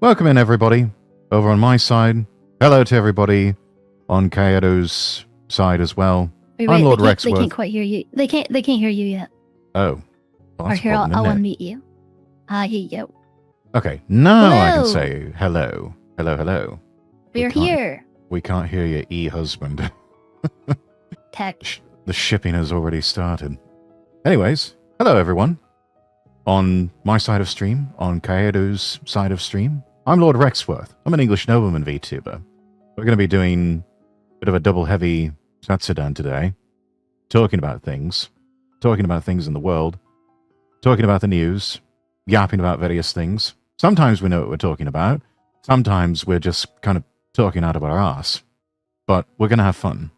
welcome in everybody over on my side. Hello to everybody on Kaedo's side as well. Wait, I'm Lord they Rexworth. can't quite hear you. They can't hear you yet. Oh. Well, Or that's a here, problem, I'll isn't it? unmute you. Here you go. Okay, now I can Hello. say hello. Hello, hello. We're here. We can't hear your e-husband. Tech. The shipping has already started. Anyways, hello everyone. On my side of stream, on Kaedo's side of stream, I'm Lord Rexworth. I'm an English nobleman VTuber. We're going to be doing a bit of a double heavy Satsudan today. Talking about things in the world, talking about the news, yapping about various things. Sometimes we know what we're talking about. Sometimes we're just kind of talking out of our arse. But we're going to have fun.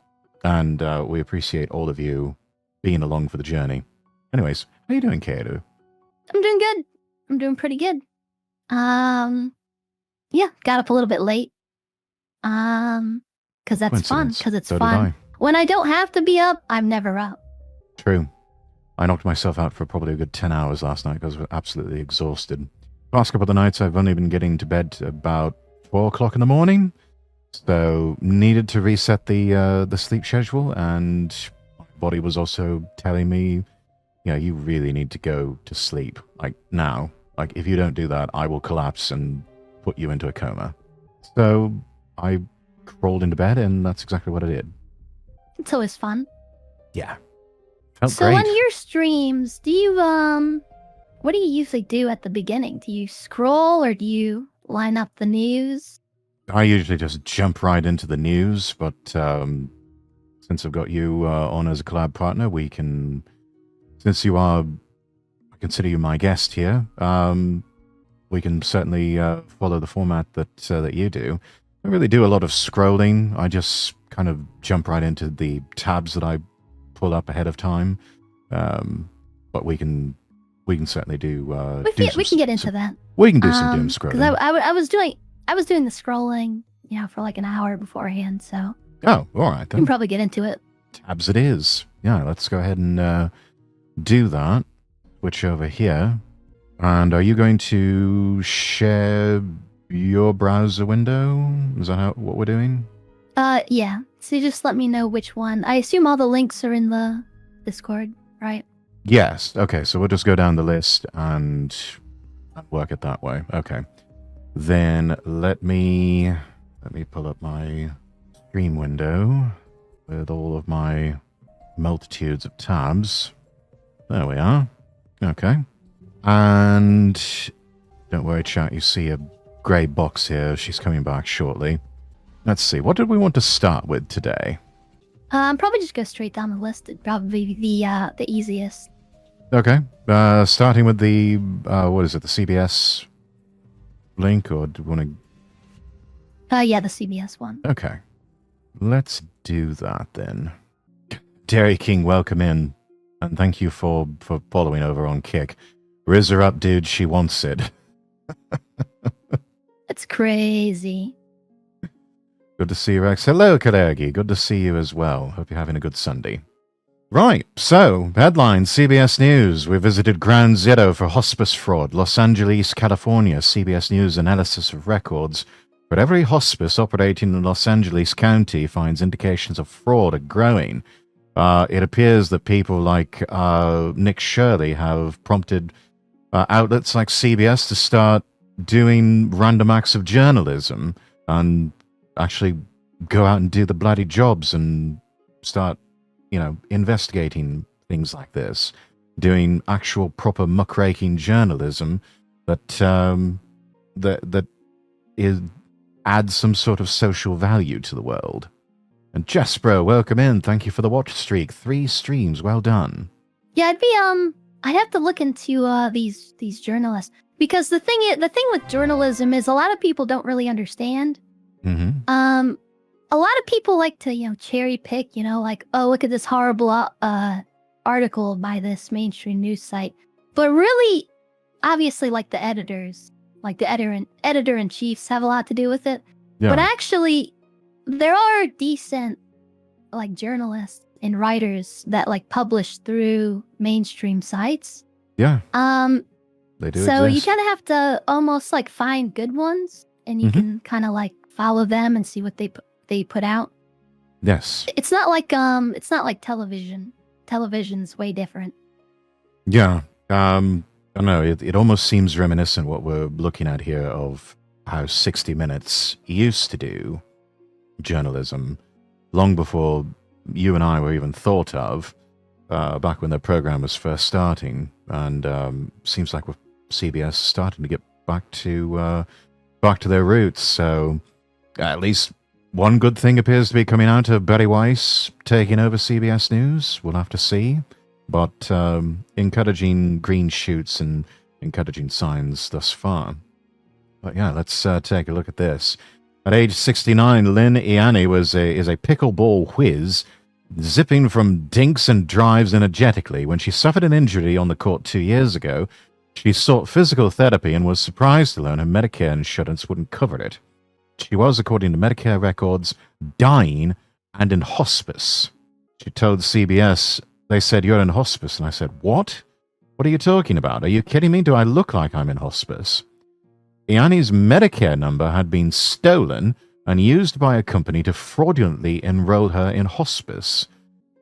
And we appreciate all of you being along for the journey. Anyways, how are you doing, Kaedo? I'm doing good. I'm doing pretty good. Yeah, got up a little bit late. Because that's fun. Because it's So fun. did I. When I don't have to be up, I'm never up. True. I knocked myself out for probably a good 10 hours last night because I was absolutely exhausted. Past couple of the nights, I've only been getting to bed about 4 o'clock in the morning. So needed to reset the sleep schedule, and my body was also telling me, you really need to go to sleep. Like now. Like if you don't do that, I will collapse and put you into a coma. So I crawled into bed, and that's exactly what I did. It's always fun. Yeah. Felt So great. on your streams, do you what do you usually do at the beginning? Do you scroll or do you line up the news? I usually just jump right into the news, but since I've got you on as a collab partner, we can, since you are, I consider you my guest here, we can certainly follow the format that you do. I really do a lot of scrolling. I just kind of jump right into the tabs that I pull up ahead of time. But we can certainly do. We can get into that. We can do some doom scrolling. Because I was doing the scrolling, for like an hour beforehand. So. Oh, all right then. We can probably get into it. Tabs it is. Yeah, let's go ahead and do that. Switch over here. And are you going to share your browser window? Is that what we're doing? Yeah. So just let me know which one. I assume all the links are in the Discord, right? Yes. Okay, so we'll just go down the list and work it that way. Okay. Then let me pull up my stream window with all of my multitudes of tabs. There we are. Okay. And don't worry, chat, you see a grey box here. She's coming back shortly. Let's see. What did we want to start with today? Probably just go straight down the list. It'd probably be the easiest. Okay. Starting with the what is it? The CBS link, or do you want to? Yeah, the CBS one. Okay. Let's do that then. Dairy King, welcome in, and thank you for following over on Kick. Riz her up, dude. She wants it. It's crazy. Good to see you, Rex. Hello, Kalergi. Good to see you as well. Hope you're having a good Sunday. Right, so, headline, CBS News. We visited Ground Zero for hospice fraud. Los Angeles, California. CBS News analysis of records. But every hospice operating in Los Angeles County finds indications of fraud are growing. It appears that people like Nick Shirley have prompted outlets like CBS to start doing random acts of journalism and actually go out and do the bloody jobs and start, investigating things like this, doing actual proper muckraking journalism that adds some sort of social value to the world. And Jespro, welcome in. Thank you for the watch streak. 3 streams, well done. Yeah, I'd have to look into these journalists, because the thing with journalism is a lot of people don't really understand. Mm-hmm. A lot of people like to cherry pick, like, oh, look at this horrible article by this mainstream news site, but really, obviously, like the editors, like the editor in chiefs have a lot to do with it. Yeah. But actually, there are decent like journalists and writers that like publish through mainstream sites. Yeah. They do So you exist. kind of have to almost like find good ones, and you Mhm. can kind of like follow them and see what they put out. Yes. It's not like television. Television's way different. Yeah. I don't know. It almost seems reminiscent what we're looking at here of how 60 Minutes used to do journalism long before you and I were even thought of, back when the program was first starting. And seems like with CBS starting to get back to their roots. So at least one good thing appears to be coming out of Betty Weiss taking over CBS News. We'll have to see. But encouraging green shoots and encouraging signs thus far. But yeah, let's take a look at this. At age 69, Lynn Ianni is a pickleball whiz, zipping from dinks and drives energetically. When she suffered an injury on the court 2 years ago, she sought physical therapy and was surprised to learn her Medicare insurance wouldn't cover it. She was, according to Medicare records, dying and in hospice. She told CBS, they said, "You're in hospice." And I said, "What? What are you talking about? Are you kidding me? Do I look like I'm in hospice?" Ianni's Medicare number had been stolen and used by a company to fraudulently enroll her in hospice.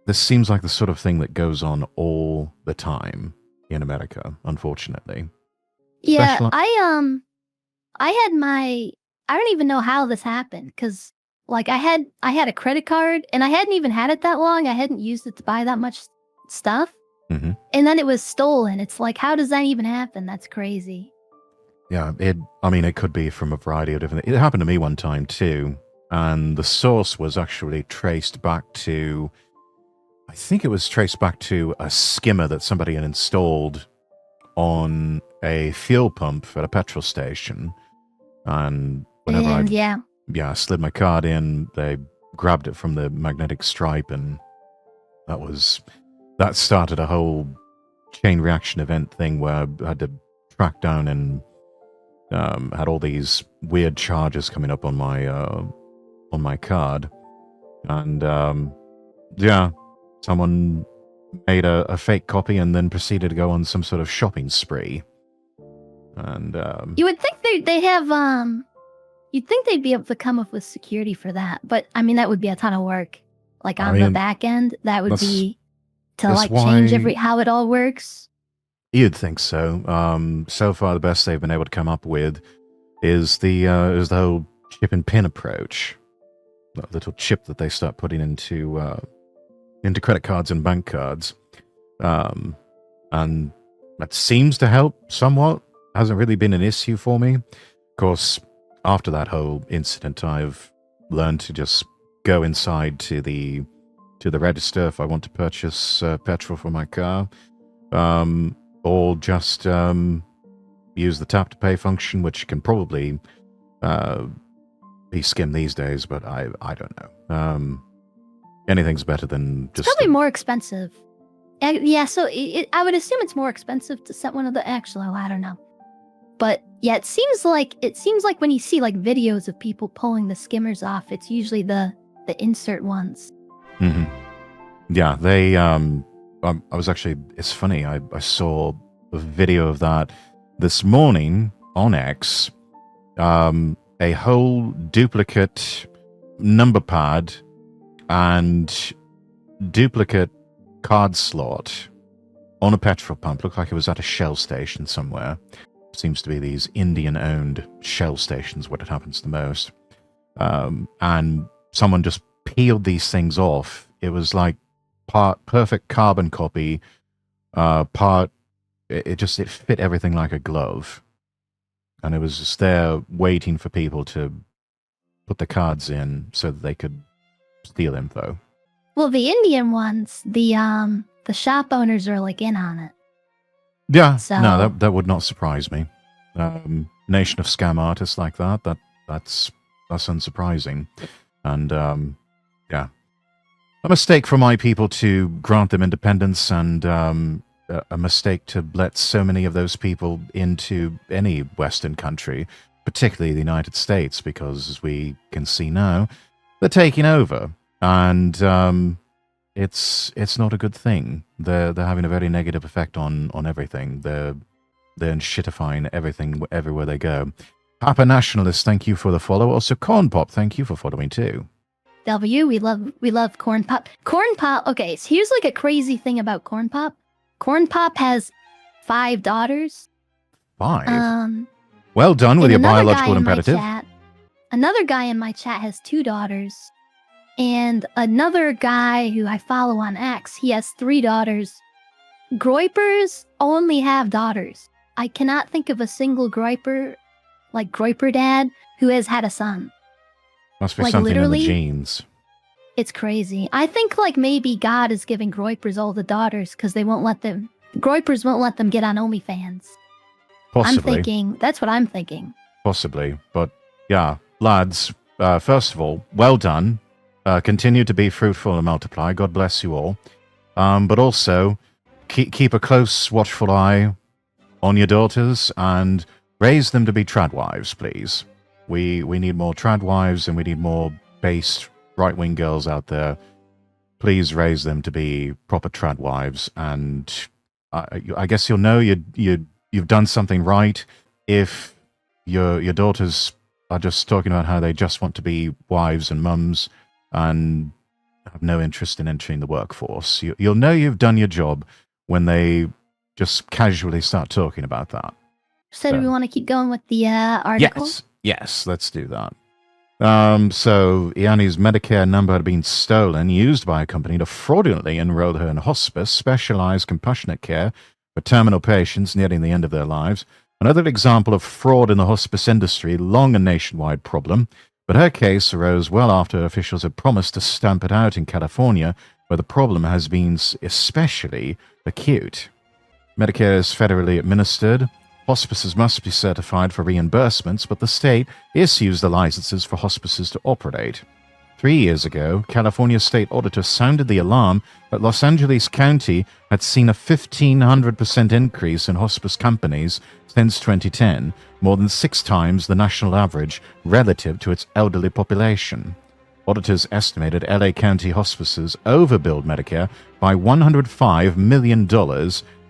This seems like the sort of thing that goes on all the time in America, unfortunately. Yeah, Special- I had my I don't even know how this happened because like I had a credit card and I hadn't even had it that long. I hadn't used it to buy that much stuff, Mhm. and then it was stolen. It's like, how does that even happen? That's crazy. Yeah, it could be from a variety of different things. It happened to me one time too, and the source was actually traced back to, I think it was traced back to a skimmer that somebody had installed on a fuel pump at a petrol station. And whenever And yeah, I slid my card in, they grabbed it from the magnetic stripe, and that started a whole chain reaction event thing where I had to track down and had all these weird charges coming up on my card, and yeah, someone made a fake copy and then proceeded to go on some sort of shopping spree. And you would think they have you'd think they'd be able to come up with security for that, but I mean that would be a ton of work. Like I on the mean, back end, that would that's be to that's like change why how it all works. you'd think so. So far, the best they've been able to come up with is the whole chip and pin approach. That little chip that they start putting into credit cards and bank cards, and that seems to help somewhat. Hasn't really been an issue for me. Of course, after that whole incident, I've learned to just go inside to the register if I want to purchase petrol for my car, or just use the tap to pay function, which can probably be skimmed these days, but I don't know. Anything's better than just It's probably more expensive. Yeah, so I would assume it's more expensive to set one of the. Actually, I don't know. But yeah, it seems like when you see like videos of people pulling the skimmers off, it's usually the insert ones. Mhm. Yeah, they. I was actually. It's funny. I saw a video of that this morning on X. A whole duplicate number pad and duplicate card slot on a petrol pump. Looked like it was at a Shell station somewhere. Seems to be these Indian-owned Shell stations where it happens the most. And someone just peeled these things off. It was like part perfect carbon copy, part it fit everything like a glove, and it was just there waiting for people to put the cards in so that they could steal info. Well, the Indian ones, the shop owners are like in on it. Yeah, So no, that would not surprise me. Nation of scam artists like that's unsurprising, and yeah, a mistake for my people to grant them independence, and a mistake to let so many of those people into any Western country, particularly the United States, because as we can see now, they're taking over, and it's not a good thing. They're having a very negative effect on everything. They're They're shitifying everything everywhere they go. Papa Nationalist, thank you for the follow. Also, Corn Pop, thank you for following too. W, we love Corn Pop. Corn Pop. Okay, so here's like a crazy thing about Corn Pop. Corn Pop has 5 daughters. 5. Well done with your biological imperative. Another guy in my chat has 2 daughters. And another guy who I follow on X, he has 3 daughters. Groypers only have daughters. I cannot think of a single Groyper, like Groyper dad, who has had a son. Must be like, something in the genes. It's crazy. I think like maybe God is giving Groypers all the daughters because they won't let them. Groypers won't let them get on OnlyFans. Possibly. I'm thinking. That's what I'm thinking. Possibly, but yeah, lads. First of all, well done. Continue to be fruitful and multiply. God bless you all. But also, keep a close, watchful eye on your daughters and raise them to be trad wives, please. We need more trad wives and we need more based right-wing girls out there. Please raise them to be proper trad wives, and I guess you'll know you've done something right if your daughters are just talking about how they just want to be wives and mums and have no interest in entering the workforce. You'll know you've done your job when they just casually start talking about that. So do we want to keep going with the article? Yes, let's do that. So Iani's Medicare number had been stolen, used by a company to fraudulently enroll her in hospice, specialized compassionate care for terminal patients nearing the end of their lives. Another example of fraud in the hospice industry, long a nationwide problem, but her case arose well after officials had promised to stamp it out in California, where the problem has been especially acute. Medicare is federally administered. Hospices must be certified for reimbursements, but the state issues the licenses for hospices to operate. 3 years ago, California state auditor sounded the alarm that Los Angeles County had seen a 1,500% increase in hospice companies since 2010, more than 6 times the national average relative to its elderly population. Auditors estimated LA County hospices overbilled Medicare by $105 million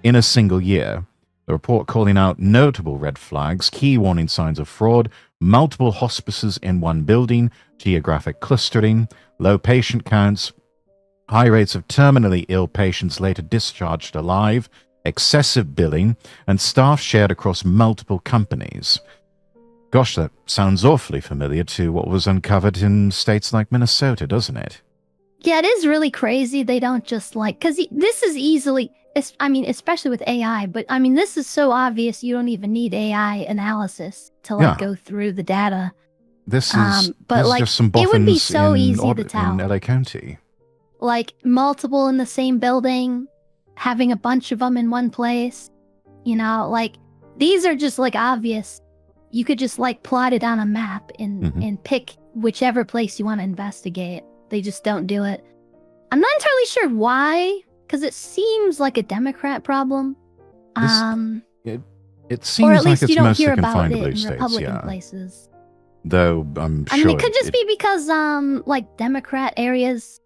in a single year. The report calling out notable red flags, key warning signs of fraud, multiple hospices in one building, geographic clustering, low patient counts, high rates of terminally ill patients later discharged alive, excessive billing, and staff shared across multiple companies. Gosh, that sounds awfully familiar to what was uncovered in states like Minnesota, doesn't it? Yeah, it is really crazy. They don't just because this is easily, especially with AI, but this is so obvious you don't even need AI analysis to go through the data. This is just some boffins it would be so easy to tell. In LA County. Like multiple in the same building, having a bunch of them in one place. These are just obvious. You could just plot it on a map and pick whichever place you want to investigate. They just don't do it. I'm not entirely sure why, because it seems like a Democrat problem. It seems or at least like it's you don't mostly hear about confined it to blue in states, Republican places. Though I'm sure it could just be because Democrat areas,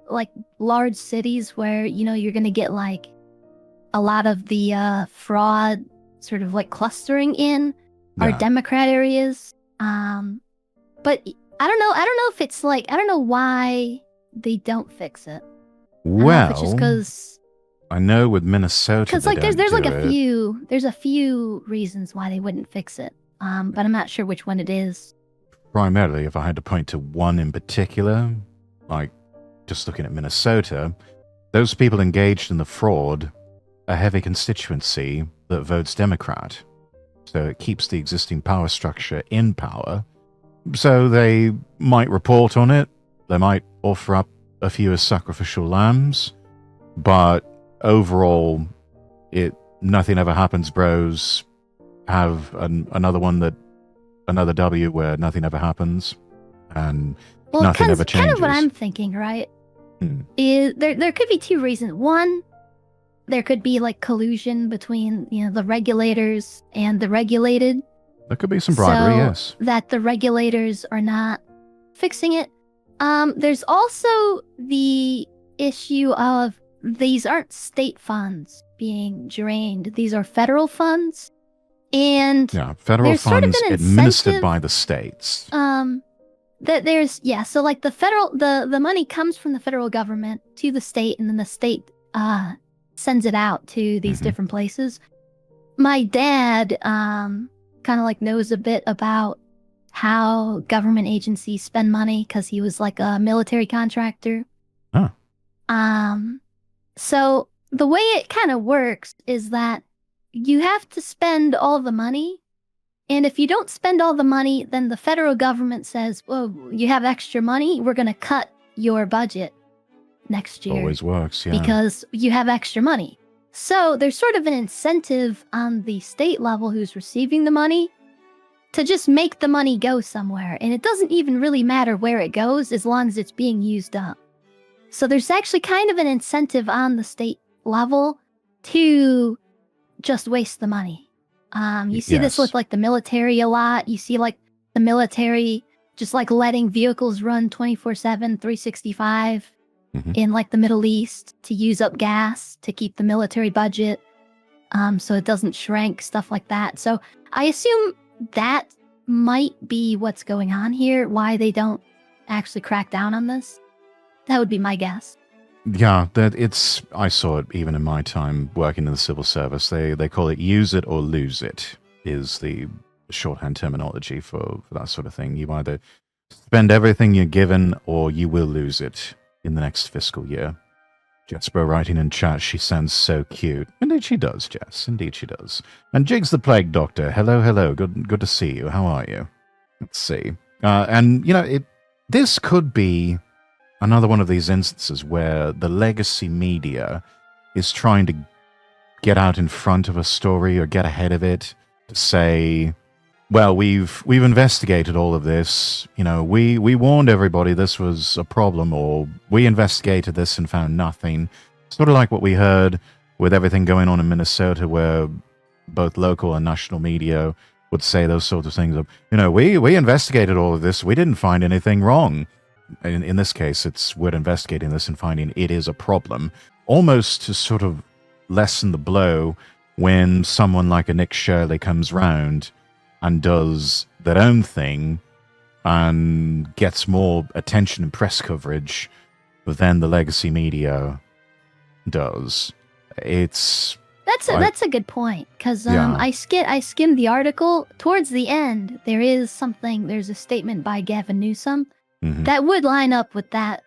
large cities where you're gonna get a lot of the fraud sort of clustering in are Democrat areas. But I don't know if it's I don't know why they don't fix it. Well, it's just because I know with Minnesota, because there's a few reasons why they wouldn't fix it. But I'm not sure which one it is. Primarily, if I had to point to one in particular, just looking at Minnesota, those people engaged in the fraud, a heavy constituency that votes Democrat. So it keeps the existing power structure in power. So they might report on it. They might offer up a few as sacrificial lambs. But overall, nothing ever happens, bros. Have another W where nothing ever happens. And nothing ever changes. Kind of what I'm thinking, right? Is there could be 2 reasons. One, there could be collusion between the regulators and the regulated. There could be some bribery, so yes. That the regulators are not fixing it. There's also the issue of these aren't state funds being drained. These are federal funds. And Yeah, federal there's sort of funds an administered incentive, by the states. that there's so like the money comes from the federal government to the state, and then the state sends it out to these different places. My dad kind of like knows a bit about how government agencies spend money because he was like a military contractor. Huh. So the way it kind of works is that you have to spend all the money. And if you don't spend all the money, then the federal government says, well, you have extra money. We're going to cut your budget next year. Always works, yeah. Because you have extra money. So there's sort of an incentive on the state level who's receiving the money to just make the money go somewhere. And it doesn't even really matter where it goes as long as it's being used up. So there's actually kind of an incentive on the state level to just waste the money. You see this with like the military a lot. You see like the military just like letting vehicles run 24/7, 365 in like the Middle East to use up gas to keep the military budget so it doesn't shrink, stuff like that. So I assume that might be what's going on here, why they don't actually crack down on this. That would be my guess. Yeah, I saw it even in my time working in the civil service. They call it use it or lose it, is the shorthand terminology for that sort of thing. You either spend everything you're given or you will lose it in the next fiscal year. Jetsbro writing in chat, she sounds so cute. Indeed she does, Jess. Indeed she does. And Jigs the Plague Doctor, hello. Good to see you. How are you? Let's see. And, this could be another one of these instances where the legacy media is trying to get out in front of a story or get ahead of it to say, well, we've investigated all of this. We warned everybody this was a problem, or we investigated this and found nothing. Sort of like what we heard with everything going on in Minnesota, where both local and national media would say those sorts of things. We investigated all of this. We didn't find anything wrong. In this case, we're investigating this and finding it is a problem, almost to sort of lessen the blow when someone like a Nick Shirley comes round and does their own thing and gets more attention and press coverage than the legacy media does. That's a good point, because I skimmed the article. Towards the end, there's a statement by Gavin Newsom that would line up with that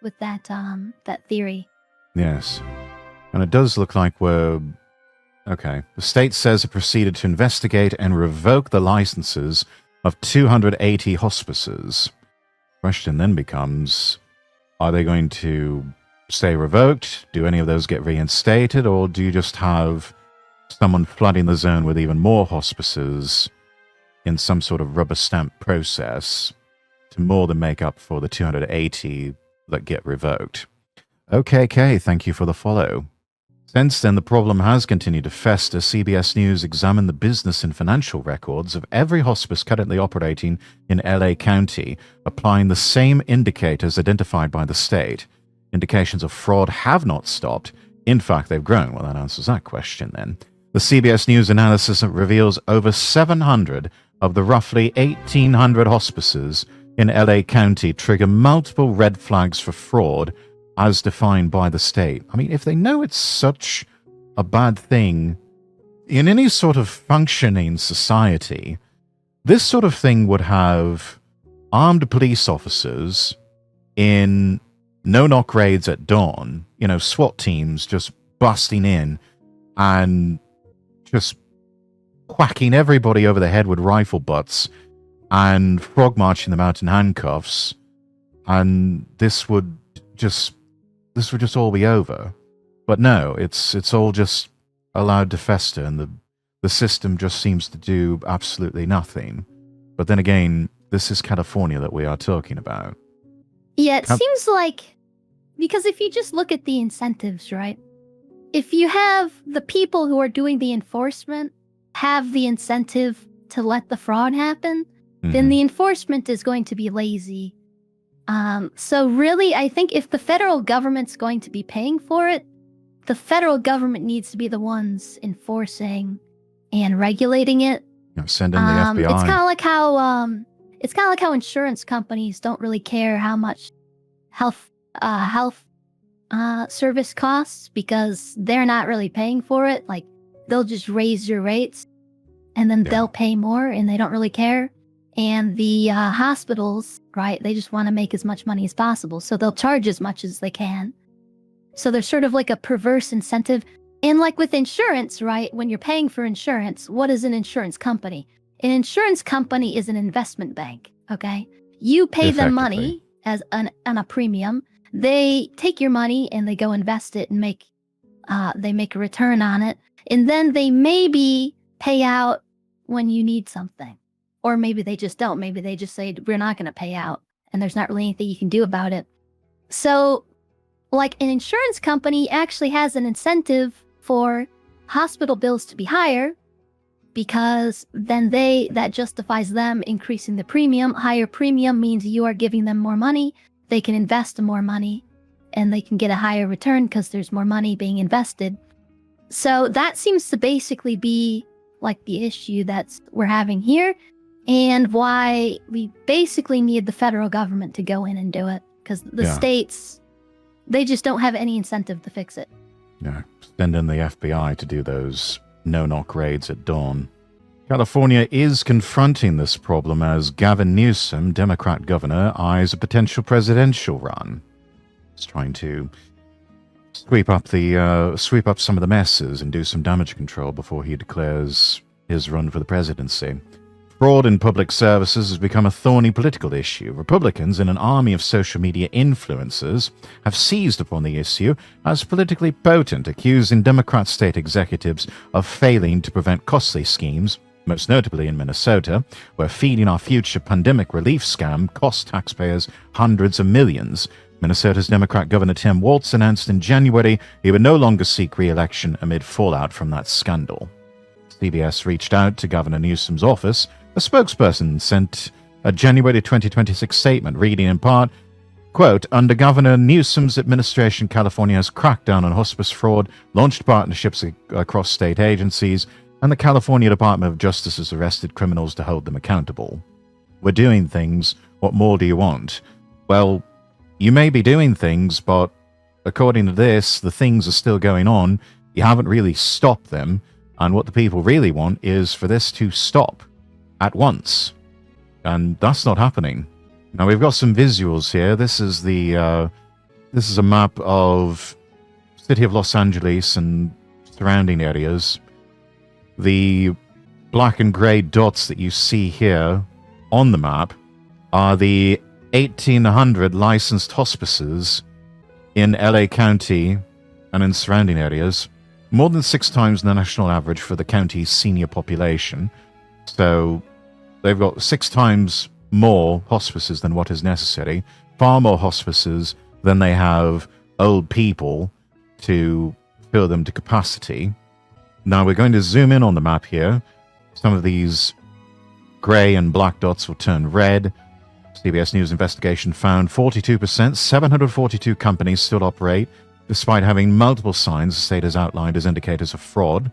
theory. Yes. And it does look like okay. The state says it proceeded to investigate and revoke the licenses of 280 hospices. Question then becomes, are they going to stay revoked? Do any of those get reinstated? Or do you just have someone flooding the zone with even more hospices in some sort of rubber stamp process to more than make up for the 280 that get revoked? OKK, thank you for the follow. Since then, the problem has continued to fester. CBS News examined the business and financial records of every hospice currently operating in LA County, applying the same indicators identified by the state. Indications of fraud have not stopped. In fact, they've grown. Well, that answers that question then. The CBS News analysis reveals over 700 of the roughly 1,800 hospices in LA County trigger multiple red flags for fraud as defined by the state. I mean, if they know it's such a bad thing in any sort of functioning society, this sort of thing would have armed police officers in no-knock raids at dawn, SWAT teams just busting in and just whacking everybody over the head with rifle butts and frog marching them out in handcuffs, and this would just all be over. But no, it's all just allowed to fester, and the system just seems to do absolutely nothing. But then again, this is California that we are talking about. Yeah, it seems like, because if you just look at the incentives, right? If you have the people who are doing the enforcement have the incentive to let the fraud happen, then the enforcement is going to be lazy. So really, I think if the federal government's going to be paying for it, the federal government needs to be the ones enforcing and regulating it. Send in the FBI. It's kind of like how insurance companies don't really care how much health service costs because they're not really paying for it. Like they'll just raise your rates, and then they'll pay more, and they don't really care. And the hospitals, right? They just want to make as much money as possible, so they'll charge as much as they can. So there's sort of like a perverse incentive. And like with insurance, right? When you're paying for insurance, what is an insurance company? An insurance company is an investment bank, okay? You pay them money as on a premium. They take your money and they go invest it and they make a return on it. And then they maybe pay out when you need something. Or maybe they just don't. Maybe they just say, we're not going to pay out. And there's not really anything you can do about it. So like an insurance company actually has an incentive for hospital bills to be higher because then that justifies them increasing the premium. Higher premium means you are giving them more money. They can invest more money and they can get a higher return because there's more money being invested. So that seems to basically be like the issue we're having here and why we basically need the federal government to go in and do it because the states, they just don't have any incentive to fix it. Yeah, send in the FBI to do those no-knock raids at dawn. California is confronting this problem as Gavin Newsom, Democrat governor, eyes a potential presidential run. He's trying to sweep up some of the messes and do some damage control before he declares his run for the presidency. Fraud in public services has become a thorny political issue. Republicans and an army of social media influencers have seized upon the issue as politically potent, accusing Democrat state executives of failing to prevent costly schemes, most notably in Minnesota, where Feeding Our Future pandemic relief scam cost taxpayers hundreds of millions. Minnesota's Democrat Governor Tim Walz announced in January he would no longer seek re-election amid fallout from that scandal. CBS reached out to Governor Newsom's office. A spokesperson sent a January 2026 statement reading in part, quote, under Governor Newsom's administration, California has cracked down on hospice fraud, launched partnerships across state agencies, and the California Department of Justice has arrested criminals to hold them accountable. We're doing things. What more do you want? Well, you may be doing things, but according to this, the things are still going on. You haven't really stopped them, and what the people really want is for this to stop at once, and that's not happening. Now we've got some visuals here. This is a map of city of Los Angeles and surrounding areas. The black and gray dots that you see here on the map are the 1,800 licensed hospices in LA County and in surrounding areas, more than 6 times the national average for the county's senior population. So they've got 6 times more hospices than what is necessary, far more hospices than they have old people to fill them to capacity. Now we're going to zoom in on the map here. Some of these gray and black dots will turn red. CBS News investigation found 42%, 742 companies still operate, despite having multiple signs the state has outlined as indicators of fraud.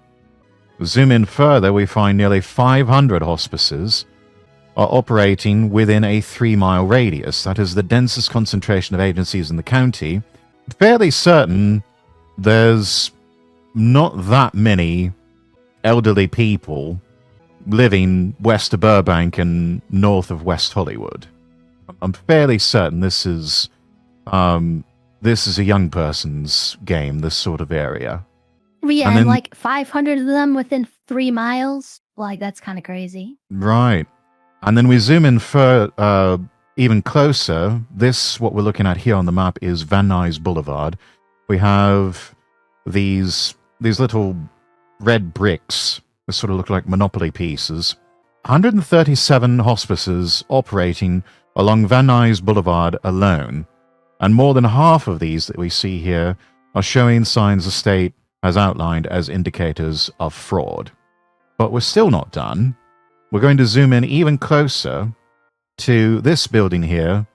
Zoom in further, we find nearly 500 hospices are operating within a 3-mile radius. That is the densest concentration of agencies in the county. Fairly certain there's not that many elderly people living west of Burbank and north of West Hollywood. I'm fairly certain this is a young person's game, this sort of area. Yeah, and like 500 of them within 3 miles. Like, that's kind of crazy. Right. And then we zoom in even closer. What we're looking at here on the map is Van Nuys Boulevard. We have these little red bricks that sort of look like Monopoly pieces. 137 hospices operating along Van Nuys Boulevard alone. And more than half of these that we see here are showing signs the state has outlined as indicators of fraud. But we're still not done. We're going to zoom in even closer to this building here,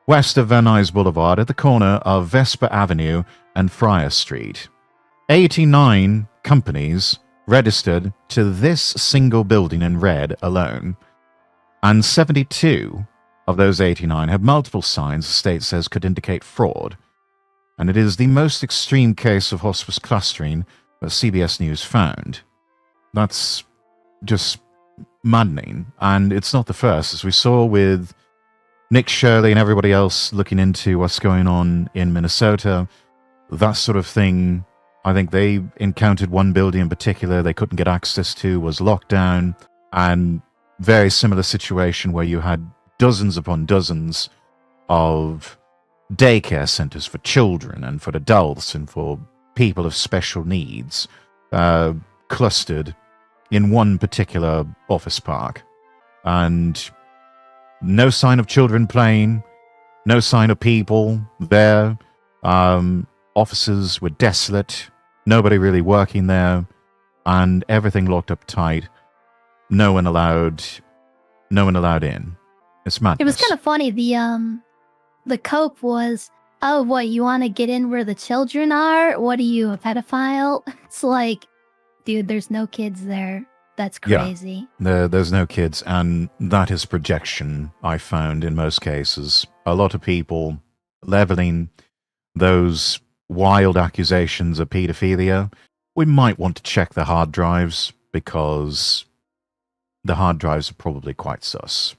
west of Van Nuys Boulevard at the corner of Vesper Avenue and Friar Street. 89 companies registered to this single building in red alone, and 72 of those 89 have multiple signs the state says could indicate fraud. And it is the most extreme case of hospice clustering that CBS News found. That's just maddening. And it's not the first, as we saw with Nick Shirley and everybody else looking into what's going on in Minnesota. That sort of thing, I think they encountered one building in particular they couldn't get access to, was locked down, and very similar situation where you had dozens upon dozens of daycare centers for children and for adults and for people of special needs clustered in one particular office park. And no sign of children playing, no sign of people there. Offices were desolate, nobody really working there, and everything locked up tight. No one allowed in. It's madness. It was kind of funny. The cope was, oh, what, you want to get in where the children are? What are you, a pedophile? It's like, dude, there's no kids there. That's crazy. Yeah, there's no kids, and that is projection, I found, in most cases. A lot of people leveling those wild accusations of pedophilia. We might want to check the hard drives, because the hard drives are probably quite sus.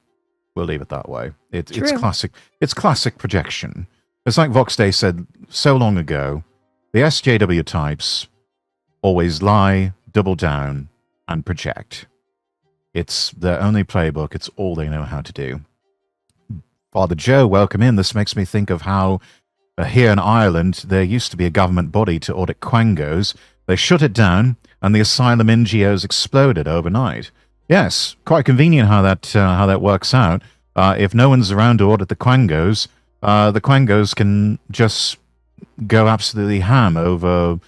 We'll leave it that way. It's classic. It's classic projection. It's like Vox Day said so long ago. The SJW types always lie, double down, and project. It's their only playbook. It's all they know how to do. Father Joe, welcome in. This makes me think of how here in Ireland there used to be a government body to audit quangos. They shut it down, and the asylum NGOs exploded overnight. Yes, quite convenient how that works out. If no one's around to audit the quangos can just go absolutely ham over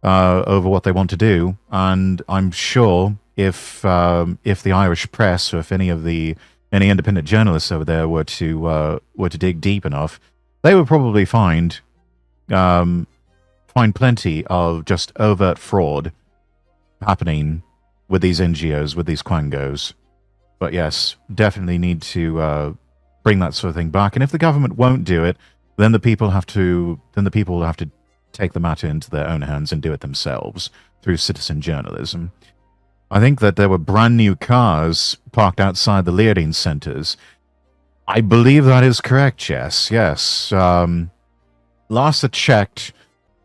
what they want to do. And I'm sure if the Irish press, or if any independent journalists over there were to dig deep enough, they would probably find plenty of just overt fraud happening with these NGOs, with these quangos. But yes, definitely need to bring that sort of thing back. And if the government won't do it, then the people will have to take the matter into their own hands and do it themselves through citizen journalism. I think that there were brand new cars parked outside the Leerding centers. I believe that is correct, Jess. Yes. Last I checked,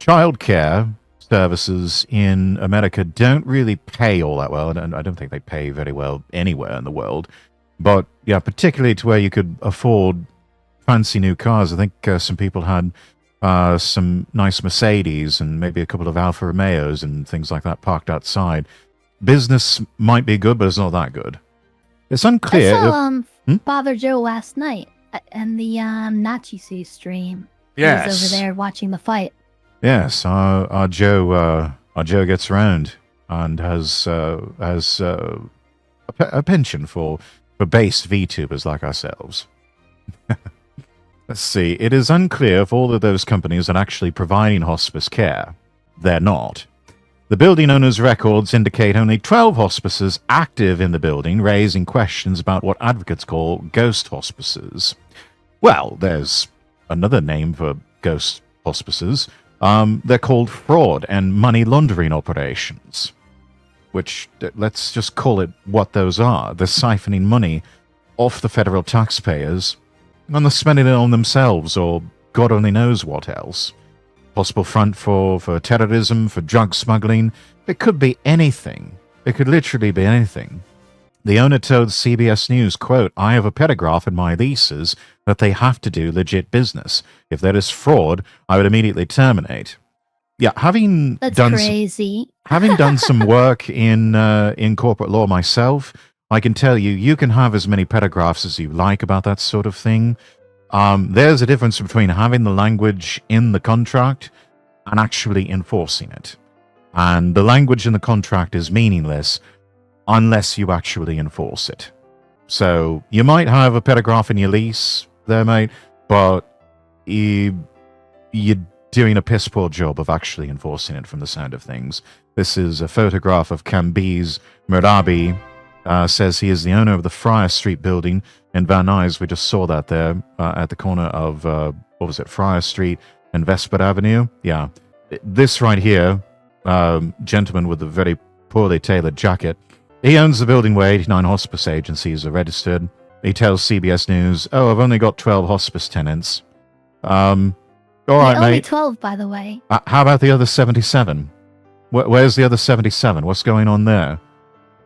childcare services in America don't really pay all that well. And I don't think they pay very well anywhere in the world. But yeah, particularly to where you could afford fancy new cars. I think some people had some nice Mercedes and maybe a couple of Alfa Romeos and things like that parked outside. Business might be good, but it's not that good. It's unclear. I saw Father Joe last night and the Nachi stream. Yes. He was over there watching the fight. Yes, our Joe gets around and has a penchant for base VTubers like ourselves. Let's see. It is unclear if all of those companies are actually providing hospice care. They're not. The building owner's records indicate only 12 hospices active in the building, raising questions about what advocates call ghost hospices. Well, there's another name for ghost hospices. They're called fraud and money laundering operations, which, let's just call it what those are. They're siphoning money off the federal taxpayers, and they're spending it on themselves, or God only knows what else. Possible front for terrorism, for drug smuggling. It could be anything. It could literally be anything. The owner told CBS News, quote, "I have a paragraph in my leases that they have to do legit business. If there is fraud, I would immediately terminate." Yeah, having done some work in corporate law myself, I can tell you, you can have as many paragraphs as you like about that sort of thing. There's a difference between having the language in the contract and actually enforcing it. And the language in the contract is meaningless unless you actually enforce it. So you might have a paragraph in your lease there, mate, but you doing a piss poor job of actually enforcing it from the sound of things. This is a photograph of Kambiz Merabi. Says he is the owner of the Friar Street building in Van Nuys. We just saw that there at the corner of, what was it, Friar Street and Vesper Avenue? Yeah. This right here, gentleman with a very poorly tailored jacket, he owns the building where 89 hospice agencies are registered. He tells CBS News, "Oh, I've only got 12 hospice tenants." All right, only mate. 12, by the way. How about the other 77? Where's the other 77? What's going on there?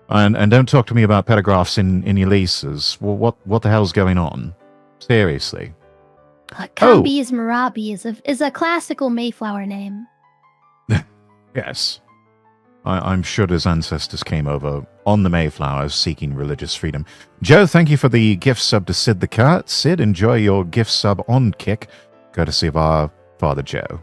And don't talk to me about paragraphs in your leases. Well, what the hell's going on? Seriously. Kambiz Merabi is a classical Mayflower name. Yes. I'm sure his ancestors came over on the Mayflowers seeking religious freedom. Joe, thank you for the gift sub to Sid the Cat. Sid, enjoy your gift sub on Kick, courtesy of our Father Joe.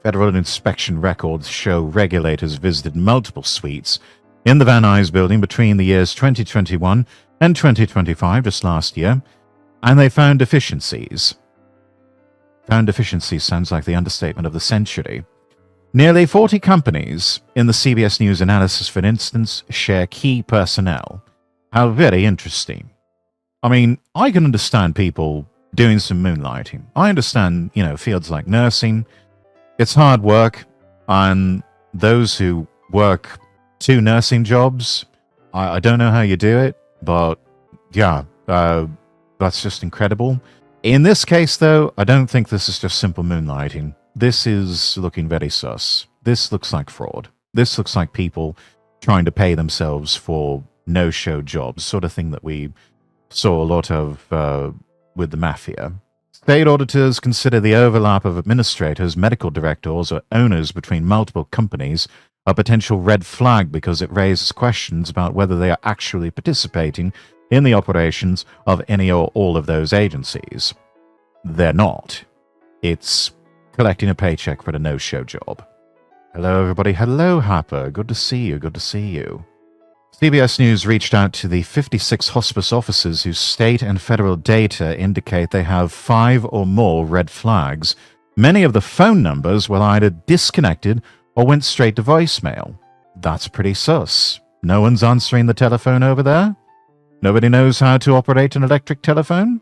Federal inspection records show regulators visited multiple suites in the Van Nuys building between the years 2021 and 2025, just last year, and they found deficiencies. Found deficiencies sounds like the understatement of the century. Nearly 40 companies in the CBS News analysis, for instance, share key personnel. How very interesting. I mean, I can understand people doing some moonlighting. I understand, fields like nursing. It's hard work, and those who work 2 nursing jobs, I don't know how you do it, but yeah, that's just incredible. In this case, though, I don't think this is just simple moonlighting. This is looking very sus. This looks like fraud. This looks like people trying to pay themselves for no-show jobs, sort of thing that we saw a lot of with the mafia. State auditors consider the overlap of administrators, medical directors, or owners between multiple companies a potential red flag because it raises questions about whether they are actually participating in the operations of any or all of those agencies. They're not. It's collecting a paycheck for a no-show job. Hello, everybody. Hello, Happer. Good to see you. Good to see you. CBS News reached out to the 56 hospice officers whose state and federal data indicate they have 5 or more red flags. Many of the phone numbers were either disconnected or went straight to voicemail. That's pretty sus. No one's answering the telephone over there? Nobody knows how to operate an electric telephone?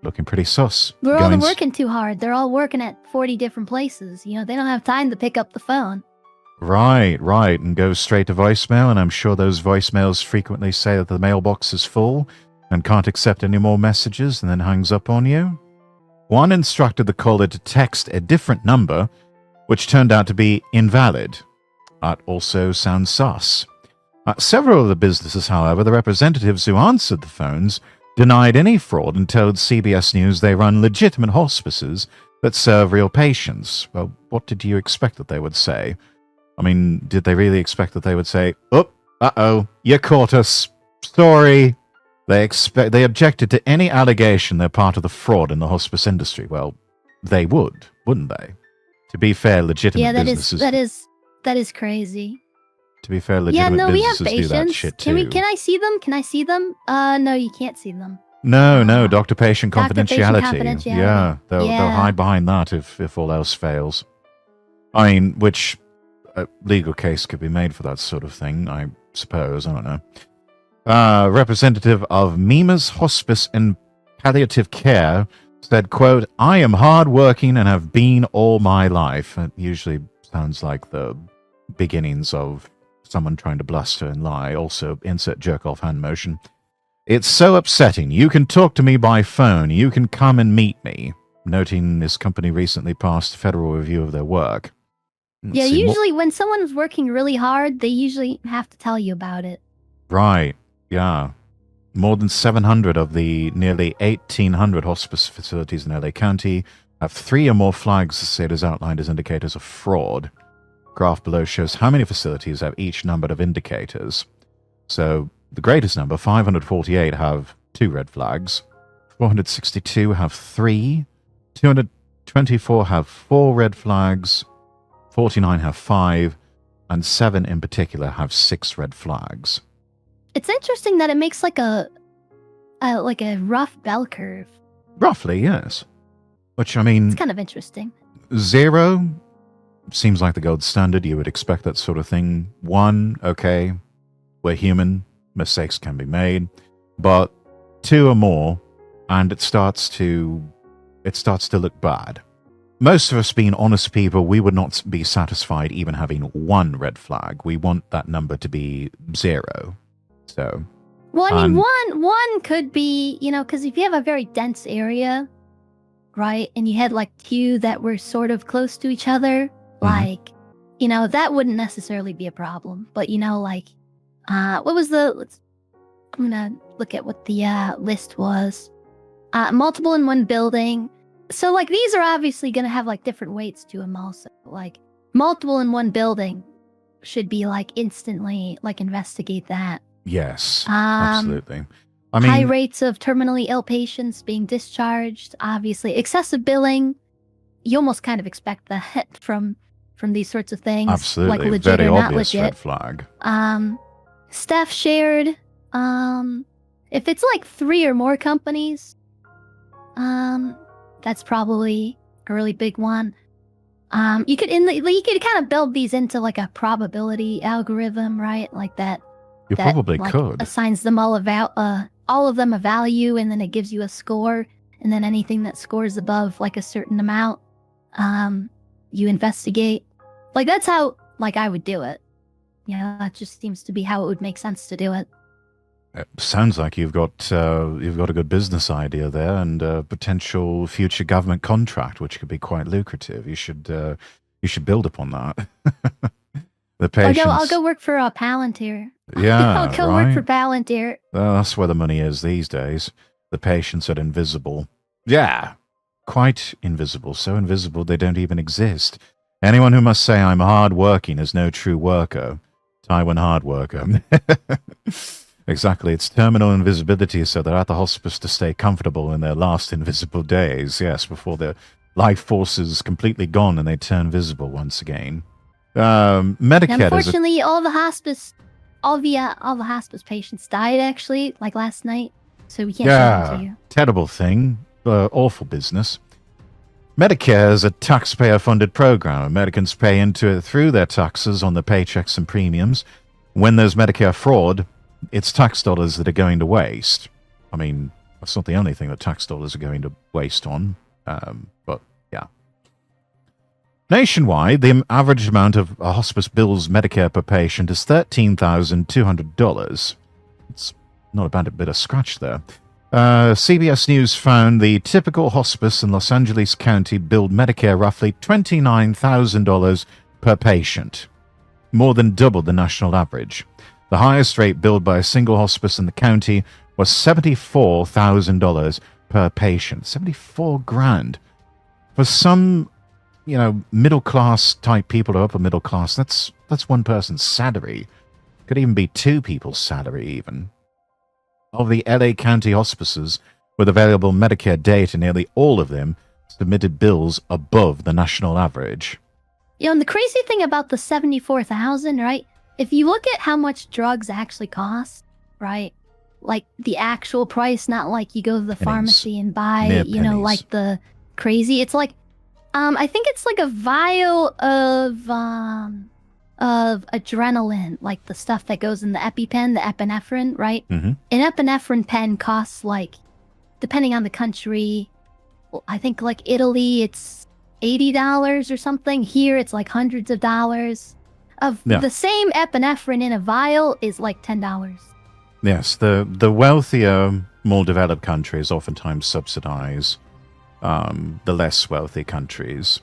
Looking pretty sus. We're all working too hard. They're all working at 40 different places. They don't have time to pick up the phone. Right, and goes straight to voicemail, and I'm sure those voicemails frequently say that the mailbox is full and can't accept any more messages and then hangs up on you. One instructed the caller to text a different number, which turned out to be invalid. That also sounds sus. Several of the businesses, however, the representatives who answered the phones denied any fraud and told CBS News they run legitimate hospices that serve real patients. Well, what did you expect that they would say? I mean, did they really expect that they would say, "Oh, uh-oh, you caught us. Sorry." They objected to any allegation they're part of the fraud in the hospice industry. Well, they would, wouldn't they? To be fair, legitimate businesses... that is crazy. To be fair, legitimate businesses we have do that shit too. Can I see them? Can I see them? No, you can't see them. No, doctor-patient confidentiality. Confidentiality. Yeah, they'll hide behind that if all else fails. I mean, which a legal case could be made for that sort of thing, I suppose. I don't know. Representative of Mima's Hospice and Palliative Care said, quote, "I am hard-working and have been all my life." It usually sounds like the beginnings of someone trying to bluster and lie. Also, insert jerk-off hand motion. "It's so upsetting. You can talk to me by phone. You can come and meet me." Noting this company recently passed a federal review of their work. Usually when someone's working really hard, they usually have to tell you about it. Right, yeah. More than 700 of the nearly 1,800 hospice facilities in LA County have 3 or more flags the state has outlined as indicators of fraud. Graph below shows how many facilities have each number of indicators. So the greatest number, 548, have 2 red flags. 462 have 3. 224 have 4 red flags. 49 have 5. And 7 in particular have 6 red flags. It's interesting that it makes like a rough bell curve. Roughly, yes. Which, I mean... It's kind of interesting. 0 seems like the gold standard. You would expect that sort of thing. 1, okay, we're human, mistakes can be made. But 2 or more, and it starts to look bad. Most of us being honest people, we would not be satisfied even having 1 red flag. We want that number to be 0. So, well, I mean, one could be, because if you have a very dense area, right, and you had like 2 that were sort of close to each other, like, that wouldn't necessarily be a problem. But like, what was I'm gonna look at what the list was. Multiple in one building. So like these are obviously gonna have like different weights to them also. Like multiple in one building should be like instantly like investigate that. yes, absolutely. I mean, high rates of terminally ill patients being discharged, obviously. Excessive billing, you almost kind of expect that from these sorts of things. absolutely. Like legit Very or not obvious legit. red flag. Staff shared. If it's like 3 or more companies, that's probably a really big one. You could kind of build these into like a probability algorithm, right? Like that. You that, probably like, could. Assigns them all of them a value, and then it gives you a score. And then anything that scores above like a certain amount, you investigate. Like that's how like I would do it. That just seems to be how it would make sense to do it. It sounds like you've got a good business idea there and a potential future government contract, which could be quite lucrative. You should build upon that. The patients. I'll go work for Palantir. Yeah, I'll go right? work for Palantir. That's where the money is these days. The patients are invisible. Yeah, quite invisible. So invisible they don't even exist. Anyone who must say I'm hard-working is no true worker. Taiwan hard worker. Exactly. It's terminal invisibility, so they're at the hospice to stay comfortable in their last invisible days. Yes, before their life force is completely gone and they turn visible once again. Medicare. Unfortunately, all the hospice patients died actually, like last night. So we can't show them to you. Terrible thing. Awful business. Medicare is a taxpayer-funded program. Americans pay into it through their taxes on their paychecks and premiums. When there's Medicare fraud, it's tax dollars that are going to waste. I mean, that's not the only thing that tax dollars are going to waste on. But yeah. Nationwide, the average amount of a hospice bill's Medicare per patient is $13,200. It's not a bad bit of scratch there. CBS News found the typical hospice in Los Angeles County billed Medicare roughly $29,000 per patient, more than double the national average. The highest rate billed by a single hospice in the county was $74,000 per patient. 74 grand. For some, middle class type people or upper middle class, that's one person's salary. Could even be 2 people's salary even. Of the LA County hospices with available Medicare data, nearly all of them submitted bills above the national average. And the crazy thing about the 74,000, right? If you look at how much drugs actually cost, right? Like the actual price, not like you go to the pharmacy and buy, like the crazy. It's like, I think it's like a vial of adrenaline, like the stuff that goes in the EpiPen, the epinephrine, right? Mm-hmm. An epinephrine pen costs like, depending on the country, I think like Italy, it's $80 or something. Here, it's like hundreds of dollars. The same epinephrine in a vial is like $10. Yes, the wealthier, more developed countries oftentimes subsidize the less wealthy countries.